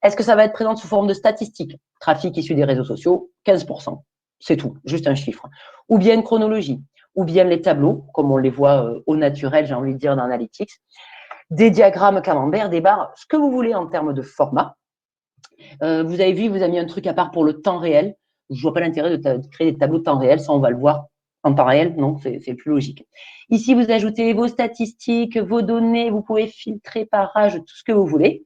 Est-ce que ça va être présent sous forme de statistiques? Trafic issu des réseaux sociaux, 15%. C'est tout, juste un chiffre. Ou bien une chronologie, ou bien les tableaux, comme on les voit au naturel, j'ai envie de dire, dans Analytics. Des diagrammes camembert, des barres, ce que vous voulez en termes de format. Vous avez vu, il vous a mis un truc à part pour le temps réel. Je ne vois pas l'intérêt de créer des tableaux de temps réel, ça on va le voir en temps réel, non, c'est plus logique. Ici, vous ajoutez vos statistiques, vos données, vous pouvez filtrer par âge, tout ce que vous voulez.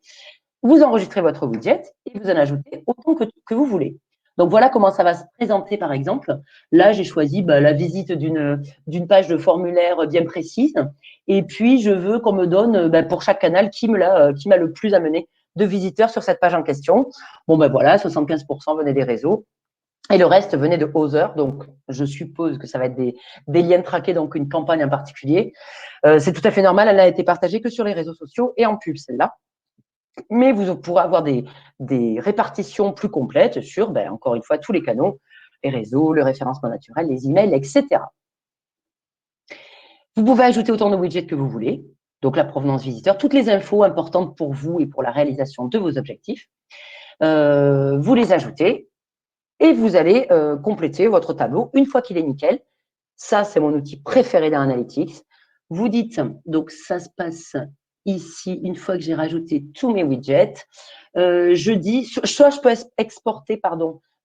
vous enregistrez votre widget et vous en ajoutez autant que vous voulez. Donc, voilà comment ça va se présenter, par exemple. Là, j'ai choisi la visite d'une page de formulaire bien précise. Et puis, je veux qu'on me donne, pour chaque canal, qui m'a le plus amené de visiteurs sur cette page en question. Bon, voilà, 75% venaient des réseaux. Et le reste venait de Other. Donc, je suppose que ça va être des liens traqués, donc une campagne en particulier. C'est tout à fait normal. Elle n'a été partagée que sur les réseaux sociaux et en pub, celle-là. Mais vous pourrez avoir des répartitions plus complètes sur, encore une fois, tous les canaux, les réseaux, le référencement naturel, les emails, etc. Vous pouvez ajouter autant de widgets que vous voulez, donc la provenance visiteur, toutes les infos importantes pour vous et pour la réalisation de vos objectifs. Vous les ajoutez et vous allez compléter votre tableau une fois qu'il est nickel. Ça, c'est mon outil préféré dans Analytics. Vous dites, donc ça se passe ici, une fois que j'ai rajouté tous mes widgets, je dis, soit je peux exporter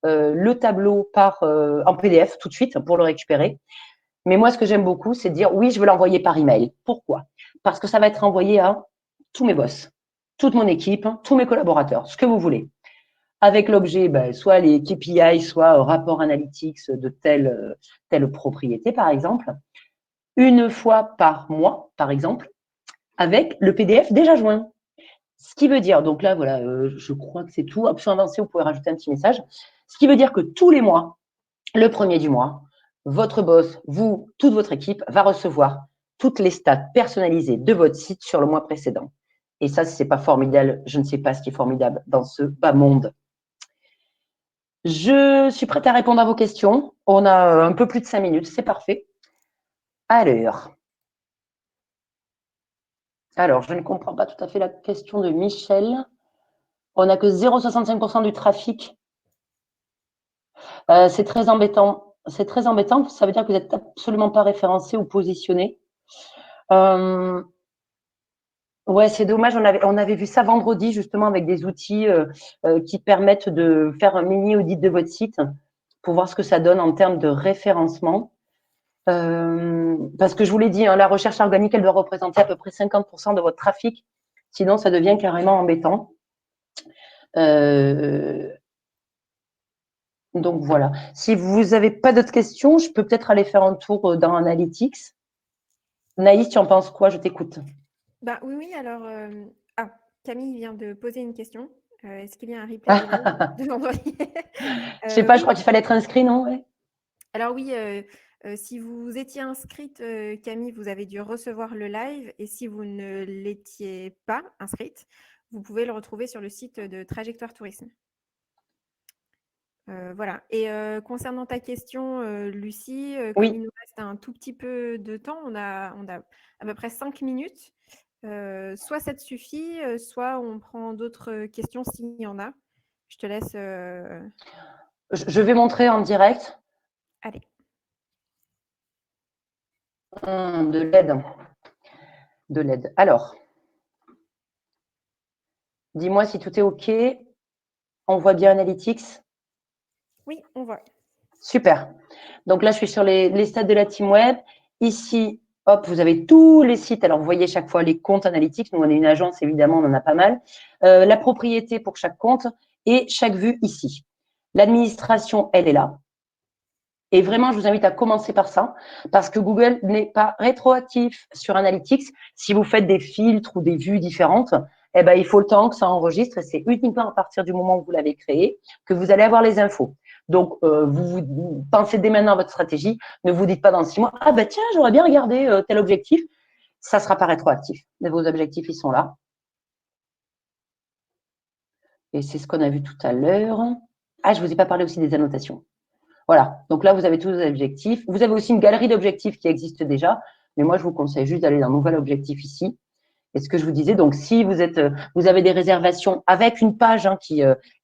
le tableau en PDF tout de suite pour le récupérer. Mais moi, ce que j'aime beaucoup, c'est dire, oui, je veux l'envoyer par email. Pourquoi? Parce que ça va être envoyé à tous mes boss, toute mon équipe, tous mes collaborateurs, ce que vous voulez. Avec l'objet, soit les KPI, soit rapport analytics de telle propriété, par exemple. Une fois par mois, par exemple, avec le PDF déjà joint. Ce qui veut dire, donc là, voilà, je crois que c'est tout. Option avancée, vous pouvez rajouter un petit message. Ce qui veut dire que tous les mois, le premier du mois, votre boss, vous, toute votre équipe, va recevoir toutes les stats personnalisées de votre site sur le mois précédent. Et ça, si ce n'est pas formidable, je ne sais pas ce qui est formidable dans ce bas monde. Je suis prête à répondre à vos questions. On a un peu plus de 5 minutes, c'est parfait. Alors, je ne comprends pas tout à fait la question de Michel. On n'a que 0,65% du trafic. C'est très embêtant. C'est très embêtant. Ça veut dire que vous n'êtes absolument pas référencé ou positionné. Ouais, c'est dommage. On avait vu ça vendredi, justement, avec des outils qui permettent de faire un mini audit de votre site pour voir ce que ça donne en termes de référencement. Parce que je vous l'ai dit, la recherche organique, elle doit représenter à peu près 50% de votre trafic. Sinon, ça devient carrément embêtant. Donc, voilà. Si vous n'avez pas d'autres questions, je peux peut-être aller faire un tour dans Analytics. Naïs, tu en penses quoi? Je t'écoute. Oui. Alors, Camille vient de poser une question. Est-ce qu'il y a un replay du live de vendredi? Je sais pas, oui. je crois qu'il fallait être inscrit, non? Ouais. Alors oui, si vous étiez inscrite, Camille, vous avez dû recevoir le live. Et si vous ne l'étiez pas inscrite, vous pouvez le retrouver sur le site de Trajectoire Tourisme. Voilà. Et concernant ta question, Lucie, comme il nous reste un tout petit peu de temps, on a à peu près 5 minutes. Soit ça te suffit, soit on prend d'autres questions s'il y en a. Je te laisse. Je vais montrer en direct. Allez. De l'aide. De l'aide. Alors, dis-moi si tout est OK. On voit bien Analytics? Oui, on voit. Super. Donc là, je suis sur les stats de la team web. Ici, hop, vous avez tous les sites. Alors, vous voyez chaque fois les comptes Analytics. Nous, on est une agence, évidemment, on en a pas mal. La propriété pour chaque compte et chaque vue ici. L'administration, elle est là. Et vraiment, je vous invite à commencer par ça, parce que Google n'est pas rétroactif sur Analytics. Si vous faites des filtres ou des vues différentes, il faut le temps que ça enregistre et c'est uniquement à partir du moment où vous l'avez créé que vous allez avoir les infos. Donc, vous pensez dès maintenant à votre stratégie. Ne vous dites pas dans 6 mois, tiens, j'aurais bien regardé tel objectif. Ça ne sera pas rétroactif. Mais vos objectifs, ils sont là. Et c'est ce qu'on a vu tout à l'heure. Je ne vous ai pas parlé aussi des annotations. Voilà, donc là, vous avez tous vos objectifs. Vous avez aussi une galerie d'objectifs qui existe déjà, mais moi, je vous conseille juste d'aller dans Nouvel objectif ici. Et ce que je vous disais, donc si vous avez des réservations avec une page qui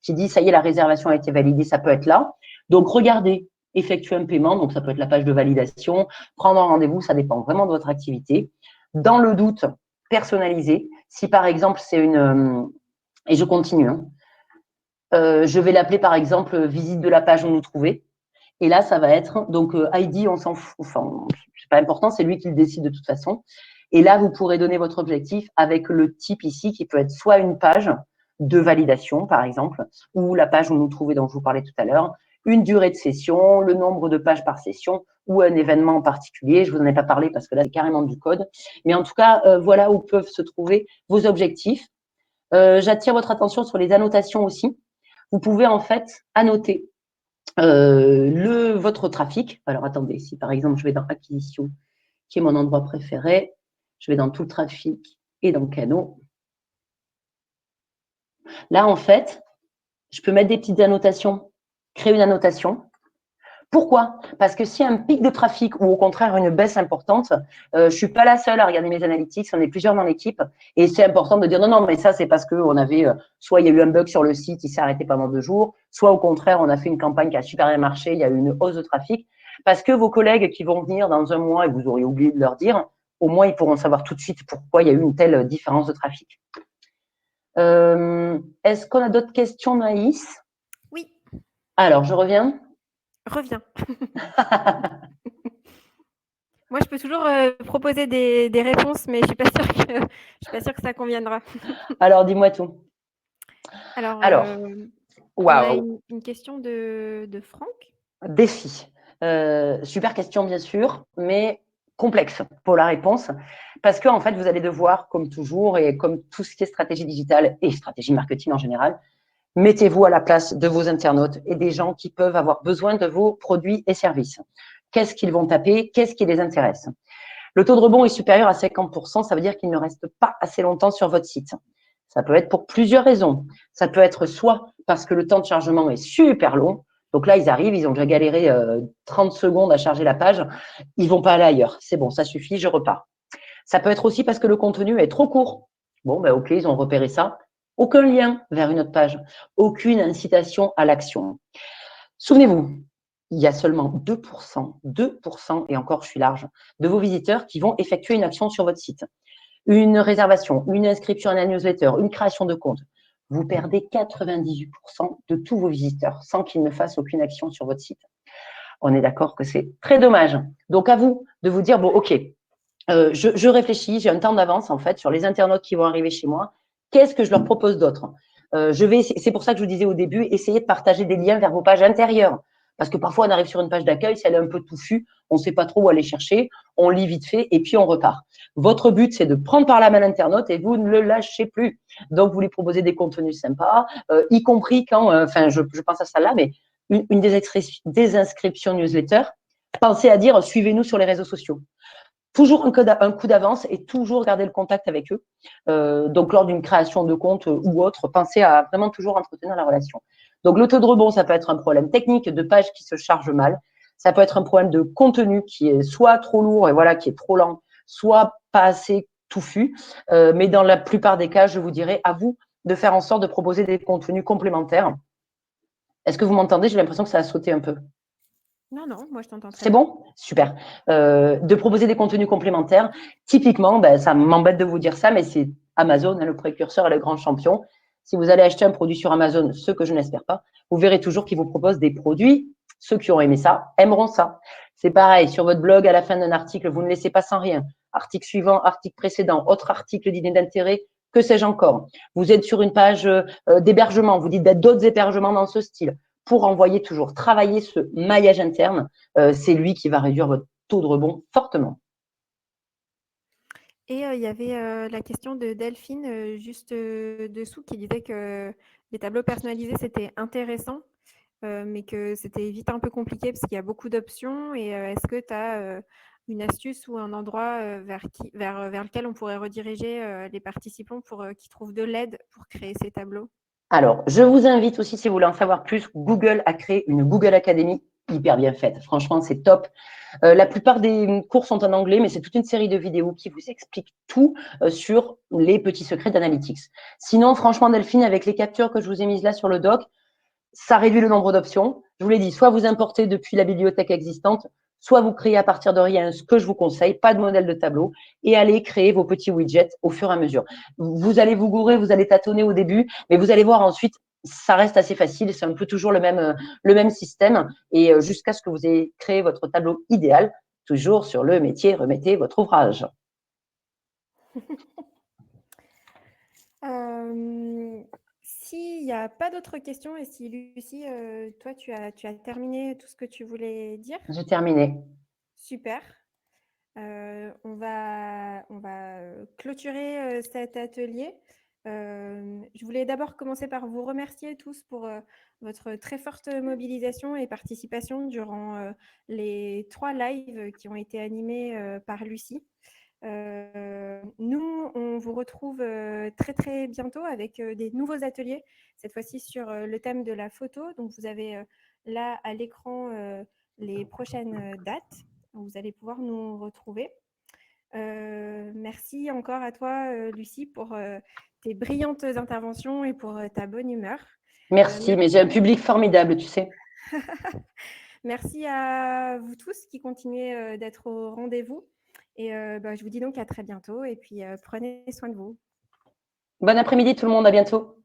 dit « ça y est, la réservation a été validée », ça peut être là. Donc, regardez, effectuer un paiement, donc ça peut être la page de validation, prendre un rendez-vous, ça dépend vraiment de votre activité. Dans le doute, personnaliser. Si par exemple, c'est et je continue, je vais l'appeler par exemple « visite de la page où nous trouver ». Et là, ça va être, donc ID, on s'en fout, enfin, c'est pas important, c'est lui qui le décide de toute façon. Et là, vous pourrez donner votre objectif avec le type ici, qui peut être soit une page, de validation, par exemple, ou la page où nous trouvez dont je vous parlais tout à l'heure, une durée de session, le nombre de pages par session ou un événement en particulier. Je vous en ai pas parlé parce que là, c'est carrément du code. Mais en tout cas, voilà où peuvent se trouver vos objectifs. J'attire votre attention sur les annotations aussi. Vous pouvez en fait annoter votre trafic. Alors, attendez, si par exemple, je vais dans acquisition, qui est mon endroit préféré, je vais dans tout le trafic et dans canaux. Là, en fait, je peux mettre des petites annotations, créer une annotation. Pourquoi? Parce que s'il y a un pic de trafic ou au contraire une baisse importante, je ne suis pas la seule à regarder mes analytics, on est plusieurs dans l'équipe et c'est important de dire non, non, mais ça c'est parce qu'on avait, soit il y a eu un bug sur le site, il s'est arrêté pendant 2 jours, soit au contraire on a fait une campagne qui a super bien marché, il y a eu une hausse de trafic, parce que vos collègues qui vont venir dans un mois et vous auriez oublié de leur dire, au moins ils pourront savoir tout de suite pourquoi il y a eu une telle différence de trafic. Est-ce qu'on a d'autres questions, Maïs? Oui. Alors, je reviens. Reviens. Moi, je peux toujours proposer des réponses, mais je suis pas sûre que ça conviendra. Alors, dis-moi tout. Alors, on a Waouh, une question de Franck. défi. Super question, bien sûr, mais complexe pour la réponse. Parce qu'en fait, vous allez devoir, comme toujours, et comme tout ce qui est stratégie digitale et stratégie marketing en général, mettez-vous à la place de vos internautes et des gens qui peuvent avoir besoin de vos produits et services. Qu'est-ce qu'ils vont taper? Qu'est-ce qui les intéresse? Le taux de rebond est supérieur à 50%, ça veut dire qu'il ne reste pas assez longtemps sur votre site. Ça peut être pour plusieurs raisons. Ça peut être soit parce que le temps de chargement est super long. Donc là, ils arrivent, ils ont déjà galéré 30 secondes à charger la page. Ils vont pas aller ailleurs. C'est bon, ça suffit, je repars. Ça peut être aussi parce que le contenu est trop court. Bon, ben ok, ils ont repéré ça. Aucun lien vers une autre page. Aucune incitation à l'action. Souvenez-vous, il y a seulement 2%, et encore je suis large, de vos visiteurs qui vont effectuer une action sur votre site. Une réservation, une inscription à la newsletter, une création de compte. Vous perdez 98% de tous vos visiteurs sans qu'ils ne fassent aucune action sur votre site. On est d'accord que c'est très dommage. Donc, à vous de vous dire, bon, ok, je réfléchis, j'ai un temps d'avance en fait sur les internautes qui vont arriver chez moi. Qu'est-ce que je leur propose d'autre? C'est pour ça que je vous disais au début, essayez de partager des liens vers vos pages intérieures. Parce que parfois, on arrive sur une page d'accueil, si elle est un peu touffue, on ne sait pas trop où aller chercher, on lit vite fait et puis on repart. Votre but, c'est de prendre par la main l'internaute et vous ne le lâchez plus. Donc, vous lui proposez des contenus sympas, y compris quand, je pense à ça là, mais une des inscriptions newsletter, pensez à dire suivez-nous sur les réseaux sociaux. Toujours un coup d'avance et toujours garder le contact avec eux. Donc, lors d'une création de compte ou autre, pensez à vraiment toujours entretenir la relation. Donc, le taux de rebond, ça peut être un problème technique de page qui se charge mal. Ça peut être un problème de contenu qui est soit trop lourd et voilà, qui est trop lent, soit pas assez touffu. Mais dans la plupart des cas, je vous dirais à vous de faire en sorte de proposer des contenus complémentaires. Est-ce que vous m'entendez? J'ai l'impression que ça a sauté un peu. Non, non, moi je t'entends très C'est bien. bon? Super. De proposer des contenus complémentaires. Typiquement, ça m'embête de vous dire ça, mais c'est Amazon, le précurseur et le grand champion. Si vous allez acheter un produit sur Amazon, ce que je n'espère pas, vous verrez toujours qu'ils vous proposent des produits. Ceux qui ont aimé ça aimeront ça. C'est pareil, sur votre blog, à la fin d'un article, vous ne laissez pas sans rien. Article suivant, article précédent, autre article d'idée d'intérêt, que sais-je encore. Vous êtes sur une page d'hébergement, vous dites d'autres hébergements dans ce style. Pour envoyer toujours, travailler ce maillage interne, c'est lui qui va réduire votre taux de rebond fortement. Et il y avait la question de Delphine juste dessous qui disait que les tableaux personnalisés, c'était intéressant, mais que c'était vite un peu compliqué parce qu'il y a beaucoup d'options. Et est-ce que tu as une astuce ou un endroit vers lequel on pourrait rediriger les participants pour qu'ils trouvent de l'aide pour créer ces tableaux? Alors, je vous invite aussi, si vous voulez en savoir plus, Google a créé une Google Academy hyper bien faite. Franchement, c'est top. La plupart des cours sont en anglais, mais c'est toute une série de vidéos qui vous expliquent tout sur les petits secrets d'Analytics. Sinon, franchement, Delphine, avec les captures que je vous ai mises là sur le doc, ça réduit le nombre d'options. Je vous l'ai dit, soit vous importez depuis la bibliothèque existante, soit vous créez à partir de rien, ce que je vous conseille, pas de modèle de tableau, et allez créer vos petits widgets au fur et à mesure. Vous allez vous gourer, vous allez tâtonner au début, mais vous allez voir ensuite, ça reste assez facile, c'est un peu toujours le même système, et jusqu'à ce que vous ayez créé votre tableau idéal, toujours sur le métier, remettez votre ouvrage. s'il n'y a pas d'autres questions et si Lucie, toi, tu as terminé tout ce que tu voulais dire, J'ai terminé. super. On va clôturer cet atelier. Je voulais d'abord commencer par vous remercier tous pour votre très forte mobilisation et participation durant les 3 lives qui ont été animés par Lucie. Nous, on vous retrouve très très bientôt avec des nouveaux ateliers, cette fois-ci sur le thème de la photo. Donc vous avez là à l'écran les prochaines dates. Vous allez pouvoir nous retrouver. Merci encore à toi, Lucie, pour tes brillantes interventions et pour ta bonne humeur. Merci, mais j'ai un public formidable, tu sais. Merci à vous tous qui continuez d'être au rendez-vous. Et je vous dis donc à très bientôt et puis prenez soin de vous. Bon après-midi tout le monde, à bientôt.